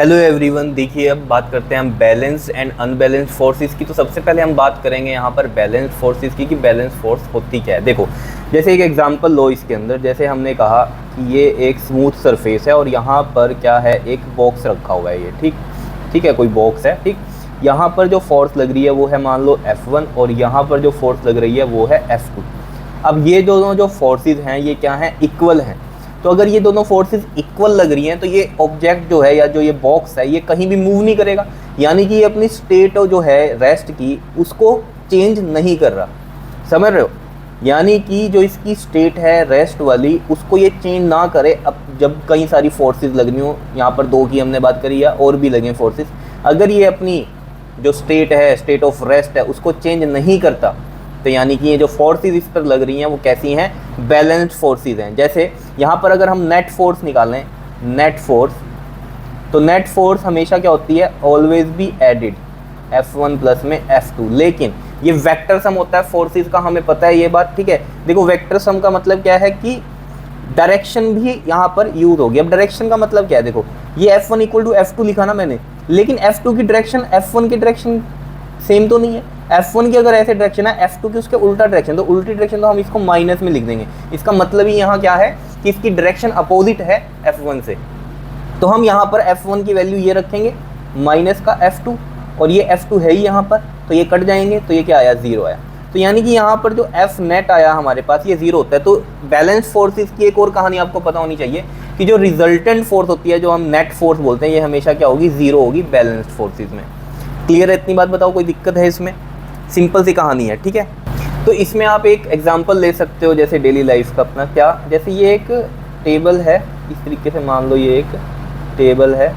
Hello everyone, देखिए अब बात करते हैं हम बैलेंस एंड अनबैलेंस फोर्सेस की। तो सबसे पहले हम बात करेंगे यहाँ पर बैलेंस फोर्सेस की कि बैलेंस फोर्स होती क्या है। देखो, जैसे एक एग्जांपल लो इसके अंदर, जैसे हमने कहा कि ये एक स्मूथ सरफेस है और यहाँ पर क्या है, एक बॉक्स रखा हुआ है। ये ठीक है, कोई बॉक्स है। ठीक, यहाँ पर जो फोर्स लग रही है वो है मान लो F1 और यहाँ पर जो फोर्स लग रही है वो है F2। अब ये दोनों जो फोर्सेस हैं ये क्या हैं, इक्वल हैं। तो अगर ये दोनों फोर्सेस इक्वल लग रही हैं तो ये ऑब्जेक्ट जो है या जो ये बॉक्स है ये कहीं भी मूव नहीं करेगा, यानी कि ये अपनी स्टेट जो है रेस्ट की उसको चेंज नहीं कर रहा। समझ रहे हो? यानी कि जो इसकी स्टेट है रेस्ट वाली उसको ये चेंज ना करे। अब जब कई सारी फोर्सेस लगनी हो, यहाँ पर दो की हमने बात करी है और भी लगे फोर्सेस, अगर ये अपनी जो स्टेट है, स्टेट ऑफ रेस्ट है, उसको चेंज नहीं करता तो यानी कि ये जो फोर्सेस इस पर लग रही हैं वो कैसी हैं, बैलेंस्ड फोर्सेस हैं। जैसे यहाँ पर अगर हम नेट फोर्स निकालें, नेट फोर्स, तो नेट फोर्स हमेशा क्या होती है, always be added F1 plus में F2। लेकिन ये वेक्टर सम होता है फोर्सेस का, हमें पता है ये बात। ठीक है, देखो वेक्टर सम का मतलब क्या है कि डायरेक्शन भी यहाँ पर यूज होगी। अब डायरेक्शन का मतलब क्या है, देखो ये F1 इक्वल टू F2 लिखा ना मैंने, लेकिन F2 की डायरेक्शन F1 की डायरेक्शन सेम तो नहीं है। F1 की अगर ऐसे डायरेक्शन है, F2 की उसके उल्टा डायरेक्शन, तो उल्टी डायरेक्शन तो हम इसको माइनस में लिख देंगे। इसका मतलब ही यहाँ क्या है कि इसकी डायरेक्शन अपोजिट है F1 से। तो हम यहाँ पर F1 की वैल्यू ये रखेंगे माइनस का F2, और ये F2 है ही यहाँ पर, तो ये कट जाएंगे, तो ये क्या आया, 0 आया। तो यानी कि यहाँ पर जो F नेट आया हमारे पास ये 0 होता है। तो बैलेंस फोर्सेस की एक और कहानी आपको पता होनी चाहिए कि जो रिजल्टेंट फोर्स होती है, जो हम नेट फोर्स बोलते हैं, ये हमेशा क्या होगी, 0 होगी बैलेंस्ड फोर्सेस में। क्लियर है इतनी बात? बताओ कोई दिक्कत है इसमें? सिंपल सी कहानी है। ठीक है, तो इसमें आप एक एग्जांपल ले सकते हो जैसे डेली लाइफ का अपना। क्या, जैसे ये एक टेबल है, इस तरीके से मान लो ये एक टेबल है।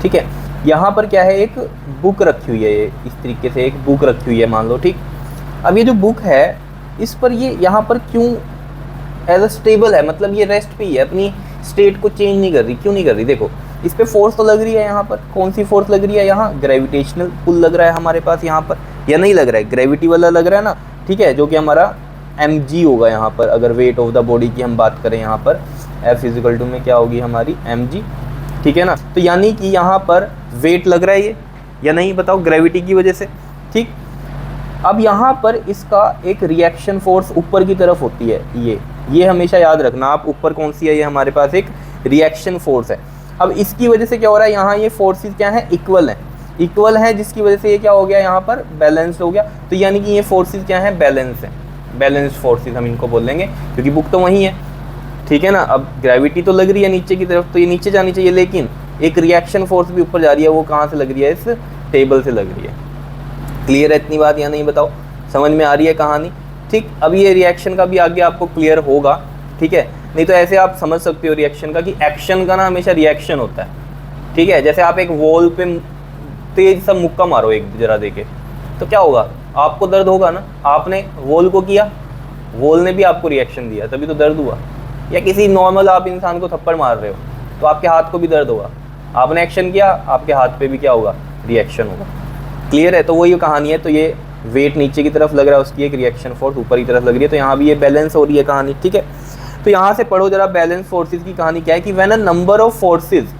ठीक है, यहाँ पर क्या है, एक बुक रखी हुई है, ये इस तरीके से एक बुक रखी हुई है मान लो। ठीक, अब ये जो बुक है इस पर ये यहाँ पर क्यों एज अ स्टेबल है, मतलब ये रेस्ट पे ही है, अपनी स्टेट को चेंज नहीं कर रही। क्यों नहीं कर रही? देखो इस पे फोर्स तो लग रही है। यहाँ पर कौन सी फोर्स लग रही है, यहाँ ग्रेविटेशनल पुल लग रहा है हमारे पास यहाँ पर, या नहीं लग रहा है, ग्रेविटी वाला लग रहा है ना। ठीक है, जो कि हमारा mg होगा यहाँ पर, अगर वेट ऑफ द बॉडी की हम बात करें यहाँ पर F इजिकल टू में क्या होगी हमारी mg। ठीक है ना, तो यानी कि यहाँ पर वेट लग रहा है ये, या नहीं बताओ, ग्रेविटी की वजह से। ठीक, अब यहाँ पर इसका एक रिएक्शन फोर्स ऊपर की तरफ होती है, ये हमेशा याद रखना आप। ऊपर कौन सी है, ये हमारे पास एक रिएक्शन फोर्स है। अब इसकी वजह से क्या हो रहा है, यहाँ ये फोर्सेस क्या है, इक्वल है, जिसकी वजह से ये क्या हो गया, यहाँ पर बैलेंस्ड हो गया। तो यानी कि ये फोर्सेस क्या है, बैलेंस है, बैलेंस्ड फोर्सेस हम इनको बोल लेंगे, क्योंकि बुक तो वही है। ठीक है ना, अब ग्रेविटी तो लग रही है नीचे की तरफ, तो ये नीचे जानी चाहिए, लेकिन एक रिएक्शन फोर्स भी ऊपर जा रही है, वो कहाँ से लग रही है, इस टेबल से लग रही है। क्लियर है इतनी बात या नहीं बताओ? समझ में आ रही है कहानी? ठीक, अब ये रिएक्शन का भी आगे आपको क्लियर होगा। ठीक है, नहीं तो ऐसे आप समझ सकते हो रिएक्शन का कि एक्शन का ना हमेशा रिएक्शन होता है। ठीक है, जैसे आप एक वॉल पे तेज सा मुक्का मारो एक जरा देके, तो क्या होगा, आपको दर्द होगा ना। आपने वॉल को किया, वॉल ने भी आपको रिएक्शन दिया, तभी तो दर्द हुआ। या किसी नॉर्मल आप इंसान को थप्पड़ मार रहे हो तो आपके हाथ को भी दर्द होगा। आपने एक्शन किया, आपके हाथ पे भी क्या होगा, रिएक्शन होगा। क्लियर है? तो वही कहानी है। तो ये वेट नीचे की तरफ लग रहा है, उसकी एक रिएक्शन फोर्स ऊपर की तरफ लग रही है, तो यहाँ भी ये बैलेंस हो रही है कहानी। ठीक है, तो यहाँ से पढ़ो जरा बैलेंस फोर्सेस की कहानी क्या है कि when a number of forces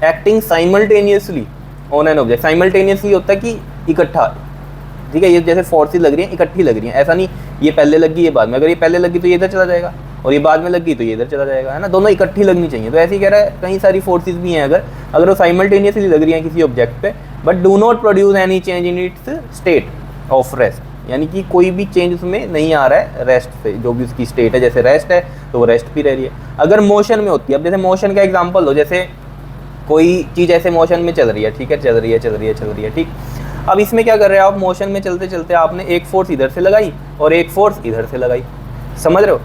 acting simultaneously on an object. Simultaneously होता है कि इकट्ठा। ठीक है, ये जैसे फोर्सेस लग रही हैं, इकट्ठी लग रही हैं, ऐसा नहीं ये पहले लगी ये बाद में। अगर ये पहले लगी तो ये इधर चला जाएगा, और ये बाद में लगी तो ये इधर चला जाएगा, है ना। दोनों इकट्ठी लगनी चाहिए। तो ऐसे ही कह रहा है कई सारी फोर्सेस भी हैं, अगर वो साइमल्टेनियसली लग रही हैं किसी ऑब्जेक्ट पे, but do not produce any change in its state of rest, यानी कि कोई भी चेंज उसमें नहीं आ रहा है रेस्ट से। जो भी उसकी स्टेट है, जैसे रेस्ट है तो वो रेस्ट भी रह रही है। अगर मोशन में होती है, अब जैसे मोशन का एग्जांपल लो, जैसे कोई चीज़ ऐसे मोशन में चल रही है। ठीक है, चल रही है। ठीक, अब इसमें क्या कर रहे हो आप, मोशन में चलते चलते आपने एक फोर्स इधर से लगाई और एक फोर्स इधर से लगाई। समझ रहे हो?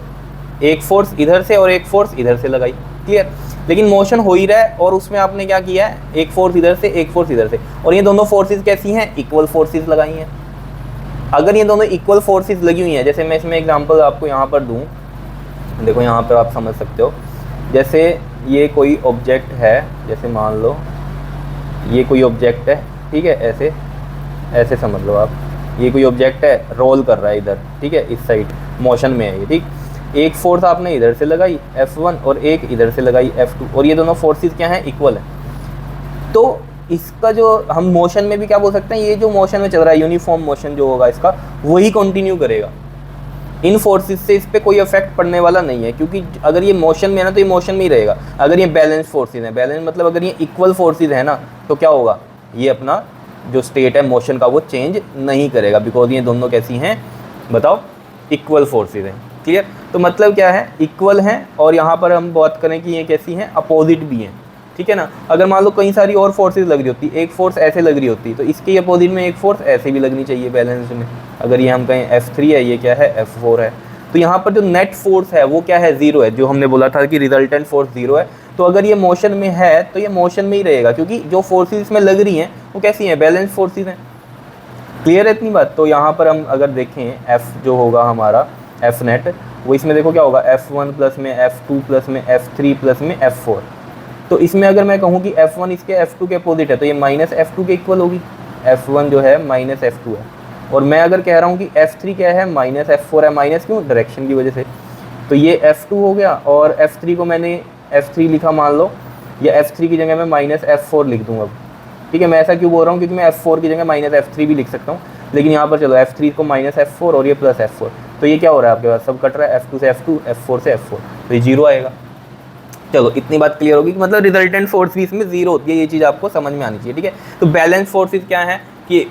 एक फोर्स इधर से और एक फोर्स इधर से लगाई। क्लियर? लेकिन मोशन हो ही रहा है और उसमें आपने क्या किया है, एक फोर्स इधर से, एक फोर्स इधर से, और ये दोनों फोर्सेस कैसी हैं, इक्वल फोर्सेस लगाई हैं। अगर ये दोनों इक्वल फोर्सेस लगी हुई हैं, जैसे मैं इसमें एग्जांपल आपको यहाँ पर दूँ, देखो यहाँ पर आप समझ सकते हो, जैसे ये कोई ऑब्जेक्ट है, जैसे मान लो ये कोई ऑब्जेक्ट है। ठीक है, ऐसे समझ लो आप, ये कोई ऑब्जेक्ट है, रोल कर रहा है इधर। ठीक है, इस साइड मोशन में है ये। ठीक, एक फोर्स आपने इधर से लगाई F1 और एक इधर से लगाई F2, और ये दोनों फोर्सेस क्या हैं, इक्वल है। तो इसका जो हम मोशन में भी क्या बोल सकते हैं, ये जो मोशन में चल रहा है यूनिफॉर्म मोशन जो होगा इसका, वही कंटिन्यू करेगा। इन फोर्सेस से इस पर कोई इफेक्ट पड़ने वाला नहीं है, क्योंकि अगर ये मोशन में है ना तो ये मोशन में ही रहेगा। अगर ये बैलेंस फोर्सेस हैं, बैलेंस मतलब अगर ये इक्वल फोर्सेस है ना, तो क्या होगा, ये अपना जो स्टेट है मोशन का वो चेंज नहीं करेगा, बिकॉज ये दोनों कैसी हैं बताओ, इक्वल फोर्सेस हैं। क्लियर? तो मतलब क्या है, इक्वल हैं, और यहाँ पर हम बात करें कि ये कैसी हैं, अपोजिट भी हैं। ठीक है ना? अगर मान लो कई सारी और फोर्सेस लग रही होती, एक फोर्स ऐसे लग रही होती, तो इसके अपोजिट में एक फोर्स ऐसे भी लगनी चाहिए बैलेंस में। अगर ये हम कहें F3 है, ये क्या है, F4 है, तो यहाँ पर जो नेट फोर्स है वो क्या है, 0 है। जो हमने बोला था कि रिजल्टेंट फोर्स 0 है, तो अगर ये मोशन में है तो ये मोशन में ही रहेगा, क्योंकि जो फोर्सेस इसमें लग रही हैं वो कैसी हैं, बैलेंस फोर्सेस हैं। क्लियर है इतनी बात? तो यहाँ पर हम अगर देखें F जो होगा हमारा F नेट, वो इसमें देखो क्या होगा, F1 प्लस में F2 प्लस में F3 प्लस में F4। तो इसमें अगर मैं कहूँ कि F1 इसके F2 के अपोजिट है, तो ये माइनस F2 के इक्वल होगी। F1 जो है माइनस F2 है, और मैं अगर कह रहा हूँ कि F3 क्या है, माइनस F4 है। माइनस क्यों, डायरेक्शन की वजह से। तो ये F2 हो गया, और F3 को मैंने F3 लिखा मान लो, या F3 की जगह मैं माइनस F4 लिख दूँगा। ठीक है, मैं ऐसा क्यों बोल रहा हूँ, क्योंकि मैं F4 की जगह माइनस F3 भी लिख सकता हूँ, लेकिन यहाँ पर चलो F3 को माइनस F4 और ये प्लस F4, तो ये क्या हो रहा है आपके पास, सब कट रहा है, F2 से F2, F4 से F4, तो ये 0 आएगा। चलो इतनी बात क्लियर होगी कि मतलब रिजल्टेंट फोर्स भी इसमें 0 होती है, ये चीज़ आपको समझ में आनी चाहिए। ठीक है, तो बैलेंस फोर्सेस क्या है कि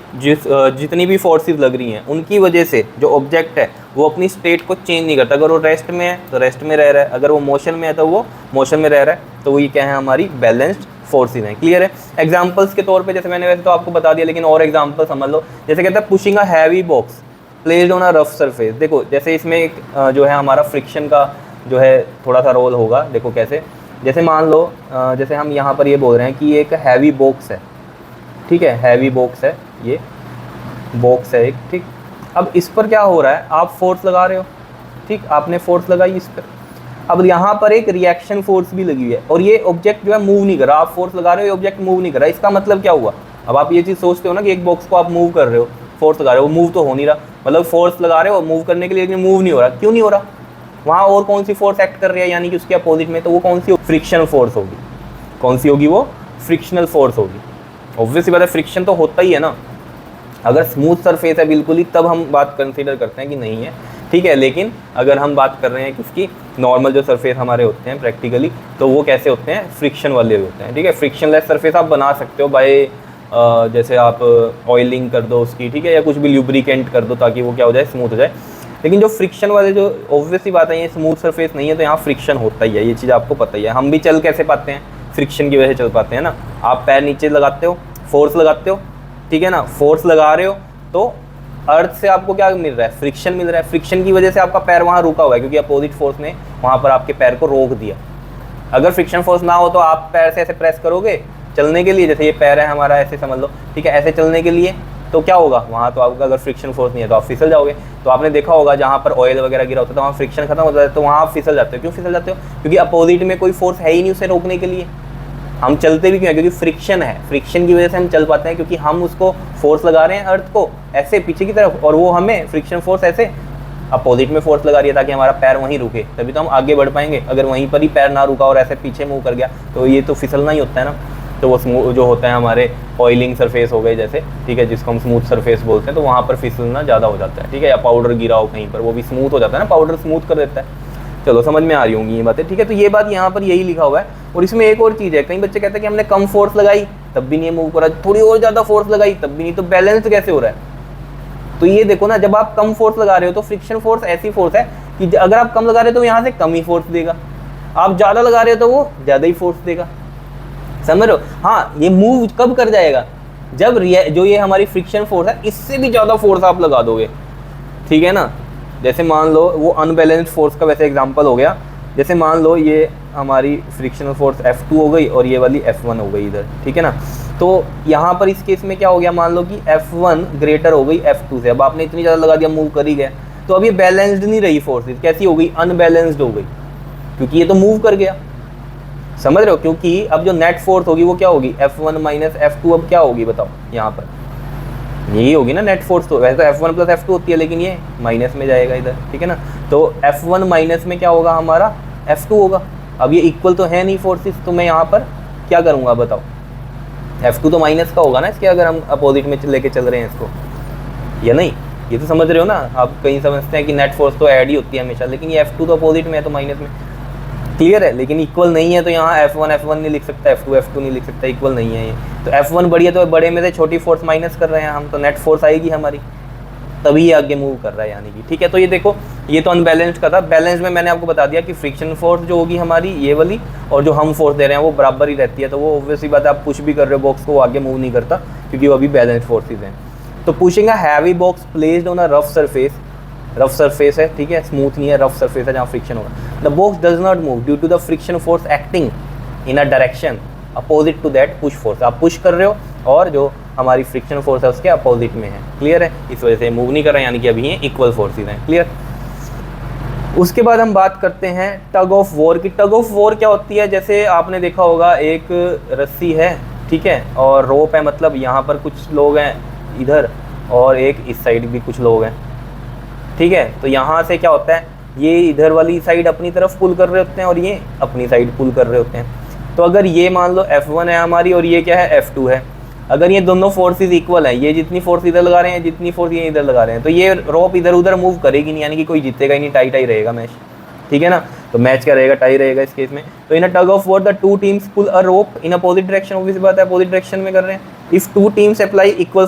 जितनी भी फोर्सेस लग रही हैं उनकी वजह से जो ऑब्जेक्ट है वो अपनी स्टेट को चेंज नहीं करता। अगर वो रेस्ट में है तो रेस्ट में रह रहा है, अगर वो मोशन में है तो वो मोशन में रह रहा है, तो वो ये क्या है, हमारी बैलेंस्ड फोर्सेस हैं। क्लियर है? एग्जांपल्स के तौर पे जैसे मैंने वैसे तो आपको बता दिया, लेकिन और एग्जांपल समझ लो। जैसे कहता है pushing a heavy box placed on a rough surface. देखो जैसे इसमें एक जो है हमारा फ्रिक्शन का जो है थोड़ा सा रोल होगा। देखो कैसे, जैसे मान लो जैसे हम यहाँ पर ये बोल रहे हैं कि एक हैवी बॉक्स है, ठीक है, हैवी बॉक्स है, ये बॉक्स है एक, ठीक। अब इस पर क्या हो रहा है, आप फोर्स लगा रहे हो, ठीक, आपने फोर्स लगाई इस पर। अब यहाँ पर एक रिएक्शन फोर्स भी लगी हुई है, और ये ऑब्जेक्ट जो है मूव नहीं कर रहा, आप फोर्स लगा रहे हो, ये ऑब्जेक्ट मूव नहीं कर रहा। इसका मतलब क्या हुआ, अब आप ये चीज़ सोचते हो ना कि एक बॉक्स को आप मूव कर रहे हो, फोर्स लगा रहे हो, वो मूव तो हो नहीं रहा, मतलब फोर्स लगा रहे हो मूव करने के लिए, लेकिन मूव नहीं हो रहा। क्यों नहीं हो रहा, वहाँ और कौन सी फोर्स एक्ट कर रही है, यानी कि उसके अपोजिट में, तो वो कौन सी, फ्रिक्शन फोर्स होगी। कौन सी होगी, वो फ्रिक्शनल फोर्स होगी। ऑब्वियसली बात है, फ्रिक्शन तो होता ही है ना। अगर स्मूथ सरफेस है बिल्कुल ही, तब हम बात कंसीडर करते हैं कि नहीं है, ठीक है। लेकिन अगर हम बात कर रहे हैं किसकी, नॉर्मल जो सरफेस हमारे होते हैं प्रैक्टिकली, तो वो कैसे होते हैं, फ्रिक्शन वाले होते हैं, ठीक है। फ्रिक्शनलेस सरफेस आप बना सकते हो बाय जैसे आप ऑयलिंग कर दो उसकी, ठीक है, या कुछ भी ल्यूब्रिकेंट कर दो ताकि वो क्या हो जाए, स्मूथ हो जाए। लेकिन जो फ्रिक्शन वाले, जो ऑब्वियसली बात है, ये स्मूथ सरफेस नहीं है, तो यहाँ फ्रिक्शन होता ही है, ये चीज़ आपको पता ही है। हम भी चल कैसे पाते हैं, फ्रिक्शन की वजह से चल पाते हैं ना। आप पैर नीचे लगाते हो, फोर्स लगाते हो, ठीक है ना, फोर्स लगा रहे हो, तो अर्थ से आपको क्या मिल रहा है, फ्रिक्शन मिल रहा है। फ्रिक्शन की वजह से आपका पैर वहाँ रुका हुआ है, क्योंकि अपोजिट फोर्स ने वहाँ पर आपके पैर को रोक दिया। अगर फ्रिक्शन फोर्स ना हो तो आप पैर से ऐसे प्रेस करोगे चलने के लिए, जैसे ये पैर है हमारा, ऐसे समझ लो, ठीक है, ऐसे चलने के लिए, तो क्या होगा वहाँ, तो आपका अगर फ्रिक्शन फोर्स नहीं है तो आप फिसल जाओगे। तो आपने देखा होगा जहाँ पर ऑयल वगैरह गिरा होता है तो वहाँ फ्रिक्शन खत्म होता है, तो वहाँ आप फिसल जाते हो। क्यों फिसल जाते हो, क्योंकि अपोजिट में कोई फोर्स है ही नहीं उसे रोकने के लिए। हम चलते भी क्यों हैं, क्योंकि फ्रिक्शन है, फ्रिक्शन की वजह से हम चल पाते हैं, क्योंकि हम उसको फोर्स लगा रहे हैं अर्थ को ऐसे पीछे की तरफ, और वो हमें फ्रिक्शन फोर्स ऐसे अपोजिट में फोर्स लगा रही है ताकि हमारा पैर वहीं रुके, तभी तो हम आगे बढ़ पाएंगे। अगर वहीं पर ही पैर ना रुका और ऐसे पीछे मूव कर गया तो ये तो फिसलना ही होता है ना। तो वो जो होता है हमारे ऑयलिंग सरफेस हो गए जैसे, ठीक है, जिसको हम स्मूथ सरफेस बोलते हैं, तो वहाँ पर फिसलना ज़्यादा हो जाता है, ठीक है। या पाउडर गिरा हो कहीं पर, वो भी स्मूथ हो जाता है ना, पाउडर स्मूथ कर देता है। चलो समझ में आ रही होंगी ये बातें, ठीक है। तो ये बात यहाँ पर यही लिखा हुआ है। और इसमें एक और चीज़ है, कई बच्चे कहते हैं कि हमने कम फोर्स लगाई तब भी नहीं मूव करा, थोड़ी और ज़्यादा फोर्स लगाई तब भी नहीं, तो बैलेंस कैसे हो रहा है। तो ये देखो ना, जब आप कम फोर्स लगा रहे हो तो फ्रिक्शन फोर्स ऐसी फोर्स है कि अगर आप कम लगा रहे हो तो यहाँ से कम ही फोर्स देगा, आप ज़्यादा लगा रहे हो तो वो ज़्यादा ही फोर्स देगा, समझ रहे हो। हाँ, ये मूव कब कर जाएगा, जब जो ये हमारी फ्रिक्शन फोर्स है इससे भी ज़्यादा फोर्स आप लगा दोगे, ठीक है ना। जैसे मान लो वो अनबैलेंस्ड फोर्स का वैसे एग्जांपल हो गया। जैसे मान लो ये हमारी फ्रिक्शनल फोर्स F2 हो गई और ये वाली F1 हो गई इधर, ठीक है ना। तो यहाँ पर इस केस में क्या हो गया, मान लो कि F1 ग्रेटर हो गई F2 से। अब आपने इतनी ज़्यादा लगा दिया, मूव कर ही गया, तो अब ये बैलेंस्ड नहीं रही फोर्सेस, कैसी हो गई, अनबैलेंस्ड हो गई, क्योंकि ये तो मूव कर गया, समझ रहे हो। क्योंकि अब जो नेट फोर्स होगी वो क्या होगी, F1 माइनस F2, अब क्या होगी बताओ, यहाँ पर यही होगी ना नेट फोर्स। तो वैसे तो F1 प्लस F2 होती है, लेकिन ये माइनस में जाएगा इधर, ठीक है ना। तो F1 माइनस में क्या होगा हमारा, F2 होगा। अब ये इक्वल तो है नहीं फोर्सेस, तो मैं यहाँ पर क्या करूँगा बताओ, F2 तो माइनस का होगा ना इसके, अगर हम अपोजिट में लेके चल रहे हैं इसको, या नहीं? ये तो समझ रहे हो ना आप? कहीं समझते हैं कि नेट फोर्स तो ऐड ही होती है हमेशा, लेकिन ये F2 तो अपोजिट में है तो माइनस में, क्लियर है? लेकिन इक्वल नहीं है तो यहाँ F1 नहीं लिख सकता, F2 नहीं लिख सकता, इक्वल नहीं है ये। तो F1 बड़ी है तो बड़े में से छोटी फोर्स माइनस कर रहे हैं हम, तो नेट फोर्स आएगी हमारी, तभी ये आगे मूव कर रहा है यानी कि, ठीक है। तो ये देखो, ये तो अनबैलेंस्ड का था। बैलेंस में मैंने आपको बता दिया कि फ्रिक्शन फोर्स जो होगी हमारी ये वाली, और जो हम फोर्स दे रहे हैं वो बराबर ही रहती है, तो वो ऑब्वियसली बात है, आप पुश भी कर रहे हो बॉक्स को, वो आगे मूव नहीं करता क्योंकि वो अभी बैलेंस फोर्सेज हैं। तो pushing a heavy box placed on a rough surface है, ठीक है, स्मूथ नहीं है, रफ सरफेस है जहाँ फ्रिक्शन होगा। The box does not move due to the friction force acting in a direction opposite to that push force. आप push कर रहे हो और जो हमारी फ्रिक्शन फोर्स है उसके अपोजिट में है, क्लियर है? इस वजह से मूव नहीं कर रहे हैं, यानी कि अभी ये इक्वल फोर्सेज हैं, क्लियर। उसके बाद हम बात करते हैं टग ऑफ वॉर की। टग ऑफ वॉर क्या होती है? जैसे आपने देखा होगा एक रस्सी है, ठीक है, और रोप है, मतलब यहाँ पर कुछ लोग हैं इधर और एक इस साइड भी कुछ लोग हैं, ठीक है। तो यहाँ से क्या होता है, ये इधर वाली साइड अपनी तरफ पुल कर रहे होते हैं और ये अपनी साइड पुल कर रहे होते हैं। तो अगर ये मान लो F1 है हमारी और ये क्या है F2 है, अगर ये दोनों फोर्सेस इक्वल हैं, ये जितनी फोर्स इधर लगा रहे हैं, जितनी फोर्स ये इधर लगा रहे हैं, तो ये रोप इधर उधर मूव करेगी नहीं, यानी कि कोई जीतेगा ही नहीं, टाई टाई रहेगा मैच, ठीक है ना। तो मैच क्या रहेगा, टाई रहेगा इस केस में। तो in a tug of war the two teams pull a rope in opposite direction, obvious बात है अपोजिट डायरेक्शन में कर रहे हैं। If two teams apply equal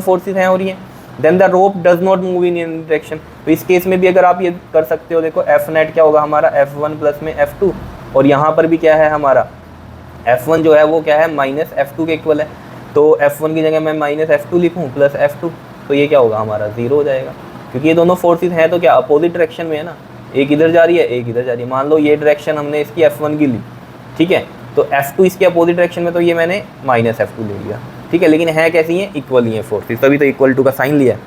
forces हैं और ये, then the rope does not move in direction. तो इस केस में भी अगर आप ये कर सकते हो, देखो F नेट क्या होगा हमारा, F1 प्लस में F2, और यहाँ पर भी क्या है हमारा F1 जो है वो क्या है, माइनस F2 के इक्वल है। तो F1 की जगह मैं माइनस F2 लिखूँ प्लस F2, तो ये क्या होगा हमारा, 0 हो जाएगा, क्योंकि ये दोनों फोर्सेज हैं तो क्या अपोजिट डायरेक्शन में है ना, एक इधर जा रही है एक इधर जा रही है। मान लो ये डायरेक्शन हमने इसकी F1 की ली, ठीक है, तो F2 इसके अपोजिट डायरेक्शन में, तो ये मैंने माइनस F2 ले लिया, ठीक है। लेकिन है कैसी है, इक्वल ही है फोर्सेज, तभी तो इक्वल टू का साइन लिया है,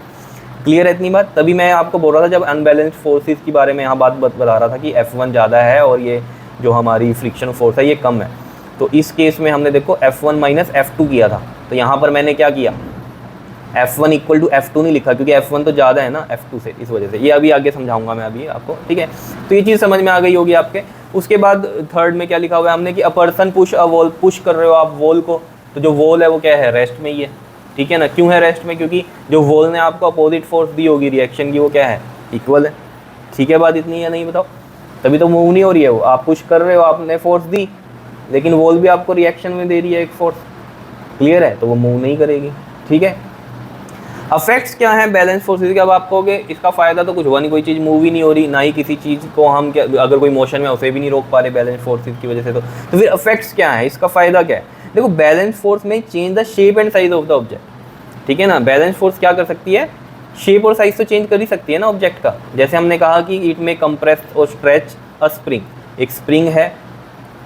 क्लियर है इतनी बात। तभी मैं आपको बोल रहा था जब अनबैलेंस्ड फोर्सेज के बारे में यहाँ बात बता रहा था कि F1 ज़्यादा है और ये जो हमारी फ्रिक्शन फोर्स है ये कम है। तो इस केस में हमने देखो F1 माइनस F2 किया था, तो यहाँ पर मैंने क्या किया, F1 इक्वल टू F2 नहीं लिखा, क्योंकि F1 तो ज़्यादा है ना F2 से, इस वजह से। ये अभी आगे समझाऊंगा मैं अभी आपको, ठीक है। तो ये चीज़ समझ में आ गई होगी आपके। उसके बाद थर्ड में क्या लिखा हुआ है हमने कि a person push a wall, push कर रहे हो आप वॉल को, तो जो वॉल है वो क्या है, रेस्ट में ही है, ठीक है ना। क्यों है रेस्ट में, क्योंकि जो वॉल ने आपको अपोजिट फोर्स दी होगी रिएक्शन की, वो क्या है, इक्वल है, ठीक है। बात इतनी है, नहीं बताओ, तभी तो मूव नहीं हो रही है वो। आप पुश कर रहे हो, आपने फोर्स दी, लेकिन वॉल भी आपको रिएक्शन में दे रही है एक फोर्स, क्लियर है, तो वो मूव नहीं करेगी, ठीक है। अफेक्ट्स क्या हैं बैलेंस फोर्सेज के? अब आप कहोगे इसका फ़ायदा तो कुछ हुआ नहीं, कोई चीज़ मूव ही नहीं हो रही, ना ही किसी चीज़ को हम क्या, अगर कोई मोशन में उसे भी नहीं रोक पा रहे बैलेंस फोर्सेज की वजह से, तो फिर अफेक्ट्स क्या है, इसका फ़ायदा क्या है? देखो, बैलेंस फोर्स में change the shape and size of the object, ठीक है ना। बैलेंस फोर्स क्या कर सकती है, शेप और साइज तो चेंज कर ही सकती है ना ऑब्जेक्ट का। जैसे हमने कहा कि इट में कंप्रेस और स्ट्रेच अ स्प्रिंग, एक स्प्रिंग है,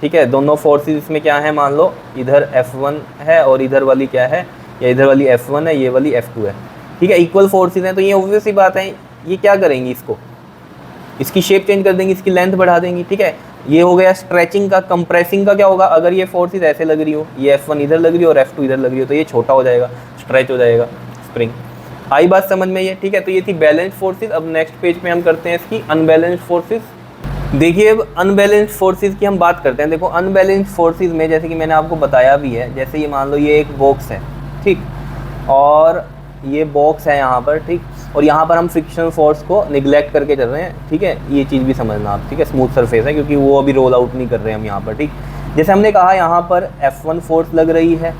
ठीक है, दोनों फोर्सेज इसमें क्या है, मान लो इधर F1 है और इधर वाली क्या है, या इधर वाली F1 है, ये वाली F2 है, ठीक है, इक्वल फोर्सेज हैं। तो ये ऑब्वियस सी बात है, ये क्या करेंगी, इसको, इसकी शेप चेंज कर देंगी, इसकी लेंथ बढ़ा देंगी, ठीक है। ये हो गया स्ट्रेचिंग का। कंप्रेसिंग का क्या होगा, अगर ये फोर्सेज ऐसे लग रही हो, ये F1 इधर लग रही हो और F2 इधर लग रही हो, तो ये छोटा हो जाएगा, स्ट्रेच हो जाएगा स्प्रिंग। आई बात समझ में, ये ठीक है। तो ये थी बैलेंस फोर्सेज। अब नेक्स्ट पेज पे हम करते हैं इसकी अनबैलेंस्ड फोर्सेज। देखिए, अब अनबैलेंस्ड फोर्सेज की हम बात करते हैं। देखो, अनबैलेंस्ड फोर्सेज में जैसे कि मैंने आपको बताया भी है, जैसे ये मान लो ये एक बॉक्स है, ठीक, और ये बॉक्स है यहाँ पर, ठीक, और यहाँ पर हम फ्रिक्शन फोर्स को निगलेक्ट करके चल रहे हैं, ठीक है। ये चीज़ भी समझना आप, ठीक है, स्मूथ सरफेस है क्योंकि वो अभी रोल आउट नहीं कर रहे हैं हम यहाँ पर, ठीक। जैसे हमने कहा यहाँ पर F1 फोर्स लग रही है,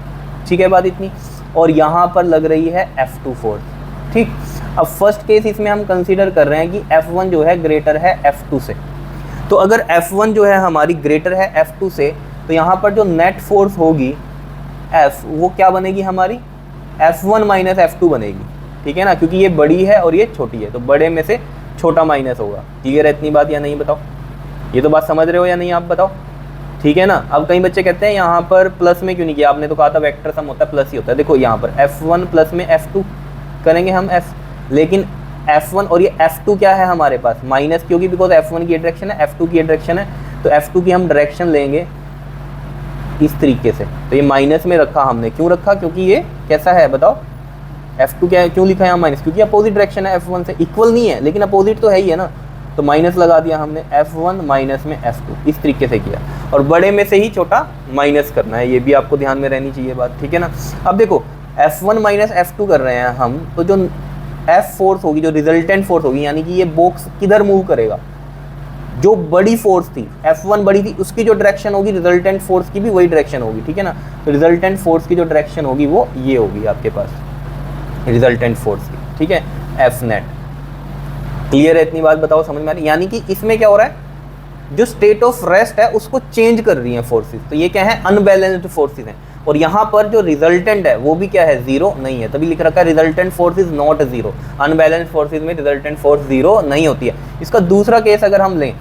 ठीक है, बात इतनी, और यहाँ पर लग रही है F2 फोर्स, ठीक। अब फर्स्ट केस इसमें हम कंसीडर कर रहे हैं कि F1 जो है ग्रेटर है F2 से। तो अगर F1 जो है हमारी ग्रेटर है F2 से, तो यहाँ पर जो नेट फोर्स होगी F, वो क्या बनेगी हमारी, F1 माइनस F2 बनेगी, ठीक है ना, क्योंकि ये बड़ी है और ये छोटी है, तो बड़े में से छोटा माइनस होगा। क्लियर है इतनी बात या नहीं, बताओ, ये तो बात समझ रहे हो या नहीं, आप बताओ, ठीक है ना। अब कई बच्चे कहते हैं यहाँ पर प्लस में क्यों नहीं किया, आपने तो कहा था वेक्टर सम होता है प्लस ही होता है। देखो यहाँ पर F1 प्लस में F2 करेंगे हम F, लेकिन F1 और ये F2 क्या है हमारे पास, माइनस, क्योंकि बिकॉज F1 की डायरेक्शन है, F2 की डायरेक्शन है, तो F2 की हम डायरेक्शन लेंगे इस तरीके से। तो ये माइनस में रखा हमने, क्यों रखा, क्योंकि ये कैसा है बताओ, F2 क्या है, क्यों लिखा है यहाँ माइनस, क्योंकि अपोजिट डायरेक्शन है F1 से, इक्वल नहीं है लेकिन अपोजिट तो है ही है ना, तो माइनस लगा दिया हमने, F1 माइनस में F2, इस तरीके से किया। और बड़े में से ही छोटा माइनस करना है, ये भी आपको ध्यान में रहनी चाहिए बात, ठीक है ना। अब देखो F1 माइनस F2 कर रहे हैं हम, तो जो F फोर्स होगी, जो रिजल्टेंट फोर्स होगी, यानी कि ये बॉक्स किधर मूव करेगा, जो बड़ी फोर्स थी F1 बड़ी थी, उसकी जो डायरेक्शन होगी रिजल्टेंट फोर्स की भी वही डायरेक्शन होगी, ठीक है ना। तो रिजल्टेंट फोर्स की जो डायरेक्शन होगी वो ये होगी आपके पास, रिजल्टेंट फोर्स की, ठीक है, F नेट। क्लियर है इतनी बात, बताओ समझ में आ रही। यानी कि इसमें क्या हो रहा है, जो स्टेट ऑफ रेस्ट है उसको चेंज कर रही है फोर्सेस, तो ये क्या है, अनबैलेंस्ड फोर्सेस हैं। और यहाँ पर जो रिजल्टेंट है वो भी क्या है, जीरो नहीं है, तभी लिख रखा है resultant force is not zero. Unbalanced forces में रिजल्टेंट फोर्स जीरो नहीं होती है। इसका दूसरा केस अगर हम लें,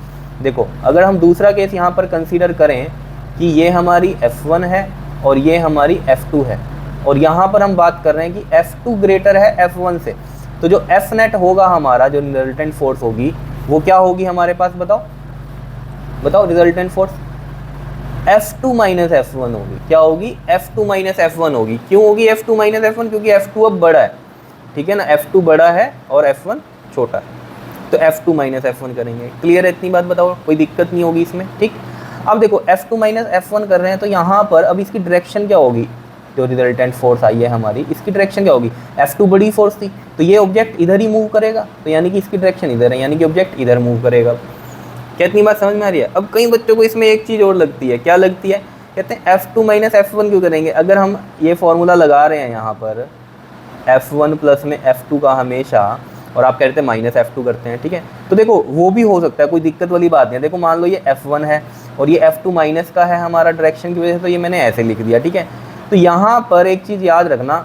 देखो अगर हम दूसरा केस यहाँ पर कंसीडर करें कि ये हमारी F1 है और ये हमारी F2 है, और यहाँ पर हम बात कर रहे हैं कि F2 ग्रेटर है F1 से, तो जो F नेट होगा हमारा, जो रिजल्टेंट फोर्स होगी वो क्या होगी हमारे पास, बताओ resultant force F2 minus F1 होगी। क्या होगी, F2 माइनस F1 होगी। क्यों होगी F2 माइनस F1, क्योंकि F2 अब बड़ा है, ठीक है ना, F2 बड़ा है और F1 छोटा है, तो F2 माइनस F1 करेंगे। क्लियर है इतनी बात, बताओ कोई दिक्कत नहीं होगी इसमें, ठीक। अब देखो F2 माइनस F1 कर रहे हैं, तो यहाँ पर अब इसकी डायरेक्शन क्या होगी, जो रिजल्टेंट फोर्स आई है हमारी, इसकी डायरेक्शन क्या होगी, F2 बड़ी फोर्स थी, तो ये ऑब्जेक्ट इधर ही मूव करेगा, तो यानी कि इसकी डायरेक्शन इधर है, यानी कि ऑब्जेक्ट इधर मूव करेगा। क्या इतनी बात समझ में आ रही है। अब कई बच्चों को इसमें एक चीज़ और लगती है, क्या लगती है, कहते हैं F2 माइनस F1 क्यों करेंगे। अगर हम ये फॉर्मूला लगा रहे हैं यहाँ पर F1 प्लस में F2 का हमेशा, और आप कहते हैं माइनस F2 करते हैं, ठीक है, तो देखो वो भी हो सकता है, कोई दिक्कत वाली बात नहीं है। देखो मान लो ये F1 है और ये F2 माइनस का है हमारा डायरेक्शन की वजह से, तो ये मैंने ऐसे लिख दिया, ठीक है। तो यहाँ पर एक चीज़ याद रखना,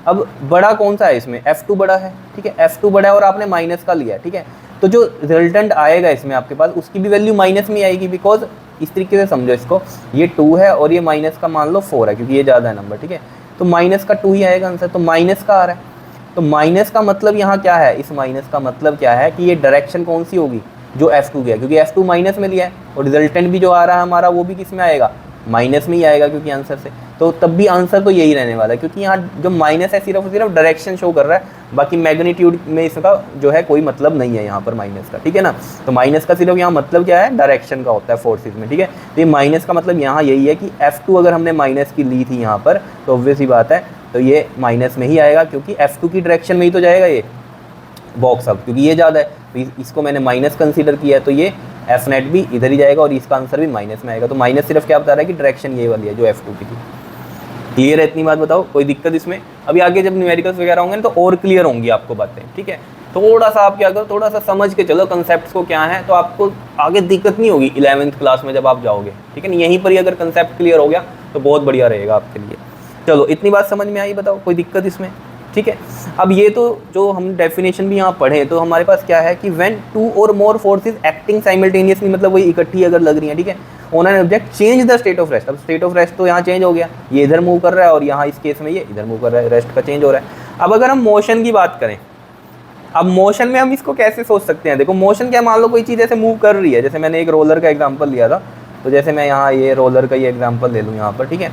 अब बड़ा कौन सा है इसमें, F2 बड़ा है, ठीक है, F2 बड़ा है और आपने माइनस का लिया, ठीक है, तो जो रिजल्टेंट आएगा इसमें आपके पास उसकी भी वैल्यू माइनस में आएगी, बिकॉज इस तरीके से समझो इसको, ये 2 है और ये माइनस का मान लो 4 है, क्योंकि ये ज़्यादा है नंबर, ठीक है, तो माइनस का 2 ही आएगा आंसर, तो माइनस का आ रहा है। तो माइनस का मतलब यहाँ क्या है, इस माइनस का मतलब क्या है कि ये डायरेक्शन कौन सी होगी, जो F2 की है, क्योंकि F2 माइनस में लिया है, और रिजल्टेंट भी जो आ रहा है हमारा वो भी किस में आएगा, माइनस में ही आएगा, क्योंकि आंसर से, तो तब भी आंसर तो यही रहने वाला है, क्योंकि यहाँ जो माइनस है सिर्फ और सिर्फ डायरेक्शन शो कर रहा है, बाकी मैग्नीट्यूड में इसका जो है कोई मतलब नहीं है यहाँ पर माइनस का, ठीक है ना। तो माइनस का सिर्फ यहाँ मतलब क्या है, डायरेक्शन का होता है फोर्सेज में, ठीक है। तो ये माइनस का मतलब यहाँ यही है कि F2 अगर हमने माइनस की ली थी यहाँ पर, तो ऑब्वियस ही बात है, तो ये माइनस में ही आएगा, क्योंकि F2 की डायरेक्शन में ही तो जाएगा ये बॉक्स, अब क्योंकि ये ज़्यादा है तो इसको मैंने माइनस कंसीडर किया है, तो ये F नेट भी इधर ही जाएगा और इसका आंसर भी माइनस में आएगा। तो माइनस सिर्फ क्या बता रहा है कि डायरेक्शन ये वाली है जो F2 की थी। क्लियर है इतनी बात, बताओ कोई दिक्कत इसमें। अभी आगे जब न्यूमेरिकल्स वगैरह होंगे तो और क्लियर होंगी आपको बातें, ठीक है। थोड़ा सा आप क्या करो, थोड़ा सा समझ के चलो कंसेप्ट को क्या है, तो आपको आगे दिक्कत नहीं होगी 11th क्लास में जब आप जाओगे, ठीक है ना। यहीं पर ही अगर कंसेप्ट क्लियर हो गया तो बहुत बढ़िया रहेगा आपके लिए। चलो इतनी बात समझ में आई, बताओ कोई दिक्कत इसमें, ठीक है। अब ये तो जो हम डेफिनेशन भी यहाँ पढ़े, तो हमारे पास क्या है कि व्हेन 2 और मोर फोर्सेस एक्टिंग साइमल्टेनियसली, मतलब वही इकट्ठी अगर लग रही है, ठीक है, on an object change the state of rest. अब स्टेट ऑफ रेस्ट तो यहाँ चेंज हो गया, ये इधर मूव कर रहा है और यहाँ इस केस में ये इधर मूव कर रहा है, रेस्ट का चेंज हो रहा है। अब अगर हम मोशन की बात करें, अब मोशन में हम इसको कैसे सोच सकते हैं, देखो मोशन क्या, मान लो कोई चीज़ ऐसे मूव कर रही है, जैसे मैंने एक रोलर का एग्जाम्पल लिया था, तो जैसे मैं यहाँ ये रोलर का ये एग्जाम्पल ले लूँ यहाँ पर, ठीक है,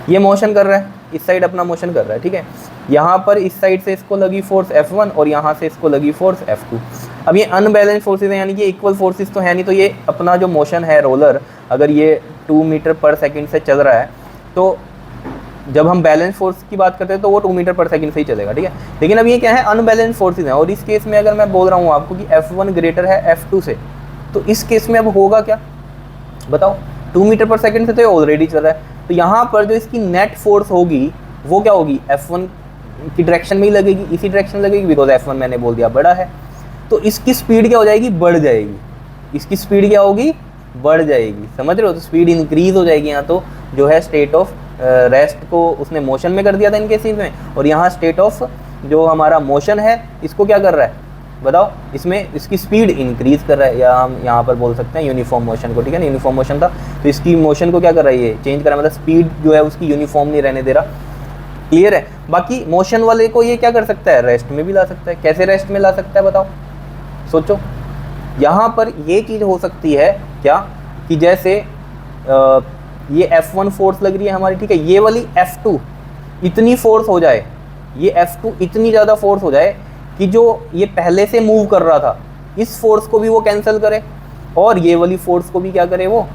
ये मोशन कर रहा है, इस साइड अपना मोशन कर रहा है, ठीक है। यहाँ पर इस साइड से इसको लगी फोर्स F1 और यहाँ से इसको लगी फोर्स F2। अब ये अनबैलेंस फोर्सेज हैं, यानी कि इक्वल फोर्सेज तो है नहीं, तो ये अपना जो मोशन है रोलर, अगर ये 2 मीटर पर सेकंड से चल रहा है, तो जब हम बैलेंस फोर्स की बात करते हैं तो वो 2 मीटर पर सेकंड से ही चलेगा, ठीक है। लेकिन अब ये क्या है, अनबैलेंस फोर्सेज हैं, और इस केस में अगर मैं बोल रहा हूँ आपको कि F1 ग्रेटर है F2 से, तो इस केस में अब होगा क्या, बताओ। 2 मीटर पर सेकंड से तो ये ऑलरेडी चल रहा है, तो यहाँ पर जो इसकी नेट फोर्स होगी वो क्या होगी, F1 की डायरेक्शन में ही लगेगी, इसी डायरेक्शन लगेगी, बिकॉज F1 मैंने बोल दिया बड़ा है, तो इसकी स्पीड क्या हो जाएगी, बढ़ जाएगी। इसकी स्पीड क्या होगी, बढ़ जाएगी, समझ रहे हो। तो स्पीड इंक्रीज हो जाएगी। यहाँ तो जो है स्टेट ऑफ रेस्ट को उसने मोशन में कर दिया था इनके केस में, और यहाँ स्टेट ऑफ जो हमारा मोशन है इसको क्या कर रहा है, बताओ, इसमें इसकी स्पीड इंक्रीज कर रहा है, या हम यहाँ पर बोल सकते हैं यूनिफॉर्म मोशन को, ठीक है ना। यूनिफॉर्म मोशन था तो इसकी मोशन को क्या कर रहा है, ये चेंज कर रहा है, मतलब स्पीड जो है उसकी यूनिफॉर्म नहीं रहने दे रहा। क्लियर है। बाकी मोशन वाले को ये क्या कर सकता है, रेस्ट में भी ला सकता है। कैसे रेस्ट में ला सकता है, बताओ, सोचो। यहाँ पर ये चीज़ हो सकती है क्या कि जैसे ये F1 फोर्स लग रही है हमारी, ठीक है, ये वाली F2 इतनी फोर्स हो जाए, ये F2 इतनी ज़्यादा फोर्स हो जाए कि जो ये पहले से मूव कर रहा था इस फोर्स को भी वो कैंसिल करे, और ये वाली फोर्स को भी क्या करे, वो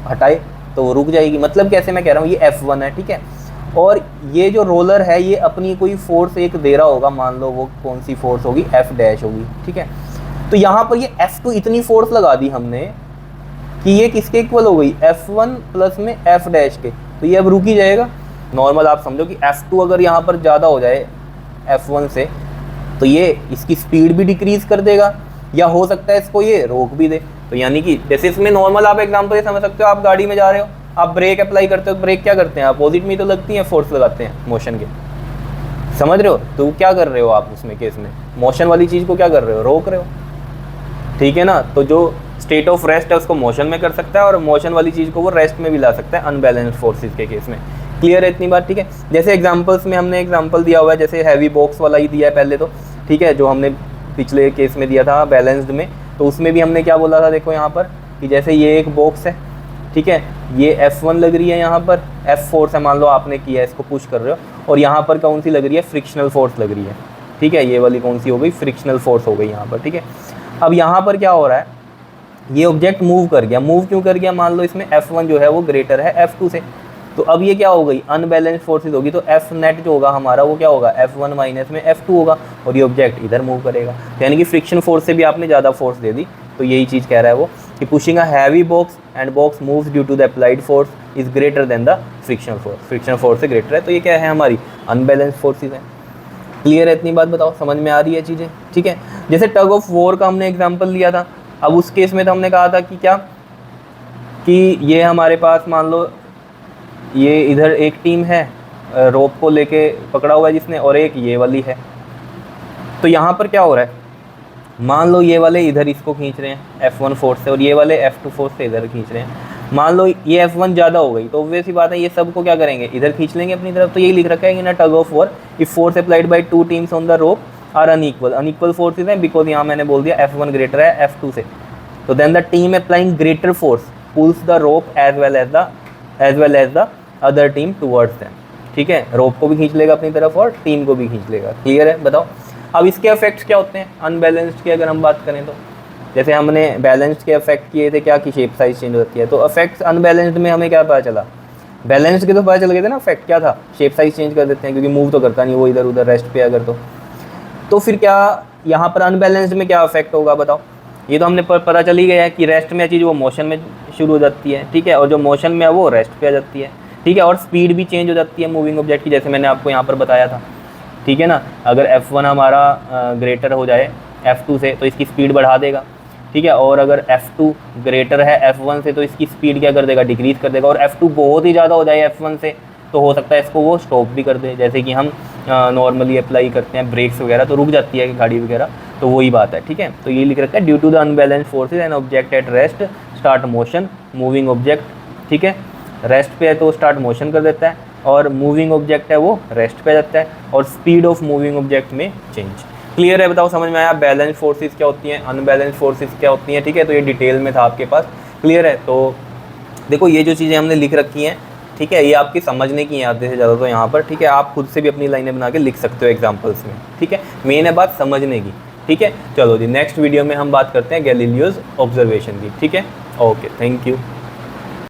हटाए तो वो रुक जाएगी। मतलब कैसे मैं कह रहा हूँ, ये F1 है, ठीक है, और ये जो रोलर है ये अपनी कोई फोर्स एक दे रहा होगा, मान लो वो कौन सी फोर्स होगी, F डैश होगी, ठीक है। तो यहाँ पर ये F2 इतनी फोर्स लगा दी हमने कि ये किसके इक्वल हो गई, F1 प्लस में F डैश के, तो ये अब रुक ही जाएगा। नॉर्मल आप समझो कि F2 अगर यहाँ पर ज़्यादा हो जाए F1 से तो ये इसकी स्पीड भी डिक्रीज़ कर देगा, या हो सकता है इसको ये रोक भी दे। तो यानी कि जैसे इसमें नॉर्मल आप एग्जांपल ये समझ सकते हो, आप गाड़ी में जा रहे हो, आप ब्रेक अप्लाई करते हो, ब्रेक क्या करते हैं, अपोजिट में तो लगती है, फोर्स लगाते हैं मोशन के, समझ रहे हो। तो क्या कर रहे हो आप उसमें केस में, मोशन वाली चीज़ को क्या कर रहे हो, रोक रहे हो, ठीक है ना। तो जो स्टेट ऑफ रेस्ट है उसको मोशन में कर सकता है, और मोशन वाली चीज़ को वो रेस्ट में भी ला सकता है अनबैलेंस्ड फोर्सेस के केस में। क्लियर है इतनी बात, ठीक है। जैसे एग्जांपल्स में हमने एग्जांपल दिया हुआ है, जैसे हैवी बॉक्स वाला ही दिया है पहले तो, ठीक है, जो हमने पिछले केस में दिया था बैलेंस्ड में, तो उसमें भी हमने क्या बोला था, देखो यहाँ पर कि जैसे ये एक बॉक्स है, ठीक है, ये F1 लग रही है, यहाँ पर F फोर्स है, मान लो आपने किया है, इसको पुश कर रहे हो, और यहाँ पर कौन सी लग रही है, फ्रिक्शनल फोर्स लग रही है, ठीक है, ये वाली कौन सी हो गई, फ्रिक्शनल फोर्स हो गई यहाँ पर, ठीक है। अब यहाँ पर क्या हो रहा है, ये ऑब्जेक्ट मूव कर गया, मूव क्यों कर गया, मान लो इसमें F1 जो है वो ग्रेटर है F2 से, तो अब ये क्या हो गई, अनबैलेंस फोर्सेज होगी, तो F नेट जो होगा हमारा वो क्या होगा, F1 माइनस में F2 होगा, और ये ऑब्जेक्ट इधर मूव करेगा, यानी कि फ्रिक्शन फोर्स से भी आपने ज़्यादा फोर्स दे दी। तो यही चीज़ कह रहा है वो कि pushing a heavy box and box moves due to the applied force is greater than the friction force, friction force से ग्रेटर है, तो ये क्या है, हमारी अनबैलेंस फोर्सेज है। क्लियर है इतनी बात, बताओ समझ में आ रही है चीज़ें, ठीक है। जैसे टग ऑफ वॉर का हमने एग्जाम्पल लिया था, अब उस केस में तो हमने कहा था कि क्या, कि ये हमारे पास मान लो ये इधर एक टीम है, रोप को लेके पकड़ा हुआ है जिसने, और एक ये वाली है, तो यहाँ पर क्या हो रहा है, मान लो ये वाले इधर इसको खींच रहे हैं F1 फोर्स से, और ये वाले F2 फोर्स से इधर खींच रहे हैं। मान लो ये F1 ज़्यादा हो गई, तो ऑब्वियस ही बात है ये सबको क्या करेंगे, इधर खींच लेंगे अपनी तरफ। तो यही लिख रखा है in a tug of war if force applied by two teams on the rope are unequal, unequal forces हैं बिकॉज यहाँ मैंने बोल दिया F1 ग्रेटर है F2 से, तो then the team applying greater force pulls the rope as well as the other team towards them, ठीक है, रोप को भी खींच लेगा अपनी तरफ और टीम को भी खींच लेगा। क्लियर है, बताओ। अब इसके इफेक्ट्स क्या होते हैं अनबैलेंस्ड के, अगर हम बात करें तो जैसे हमने बैलेंस्ड के इफेक्ट किए थे क्या, कि शेप साइज चेंज हो जाती है, तो इफेक्ट्स अनबैलेंस्ड में हमें क्या पता चला, बैलेंस्ड के तो पता चल गए थे ना इफेक्ट क्या था, शेप साइज चेंज कर देते हैं क्योंकि मूव तो करता नहीं वो इधर उधर रेस्ट पे अगर, तो फिर क्या यहाँ पर अनबैलेंस्ड में क्या इफेक्ट होगा, बताओ। ये तो हमने पता चल ही गया है कि रेस्ट में चीज़ वो मोशन में शुरू हो जाती है, ठीक है, और जो मोशन में है वो रेस्ट पे आ जाती है, ठीक है, और स्पीड भी चेंज हो जाती है मूविंग ऑब्जेक्ट की, जैसे मैंने आपको यहाँ पर बताया था, ठीक है ना। अगर F1 हमारा ग्रेटर हो जाए F2 से तो इसकी स्पीड बढ़ा देगा, ठीक है, और अगर F2 ग्रेटर है F1 से तो इसकी स्पीड क्या कर देगा, डिक्रीज़ कर देगा, और F2 बहुत ही ज़्यादा हो जाए F1 से तो हो सकता है इसको वो स्टॉप भी कर दे, जैसे कि हम नॉर्मली अप्लाई करते हैं ब्रेक्स वगैरह तो रुक जाती है गाड़ी वगैरह, तो वही बात है, ठीक है। तो ये लिख रखा है due to the unbalance forces and object at rest start motion moving object, ठीक है, रेस्ट पे है तो स्टार्ट मोशन कर देता है, और मूविंग ऑब्जेक्ट है वो रेस्ट पे जाता है, और स्पीड ऑफ मूविंग ऑब्जेक्ट में चेंज। क्लियर है, बताओ समझ में आया, बैलेंस फोर्सेस क्या होती हैं, अनबैलेंस फोर्सेस क्या होती हैं, ठीक है। तो ये डिटेल में था आपके पास, क्लियर है। तो देखो ये जो चीज़ें हमने लिख रखी हैं, ठीक है, ये आपकी समझने की हैं आधे से ज़्यादा तो यहाँ पर, ठीक है, आप खुद से भी अपनी लाइनें बना के लिख सकते हो एग्जाम्पल्स में, ठीक है, मेन है बात समझने की, ठीक है। चलो जी नेक्स्ट वीडियो में हम बात करते हैं गैलीलियोज ऑब्जर्वेशन की, ठीक है। Okay, thank you.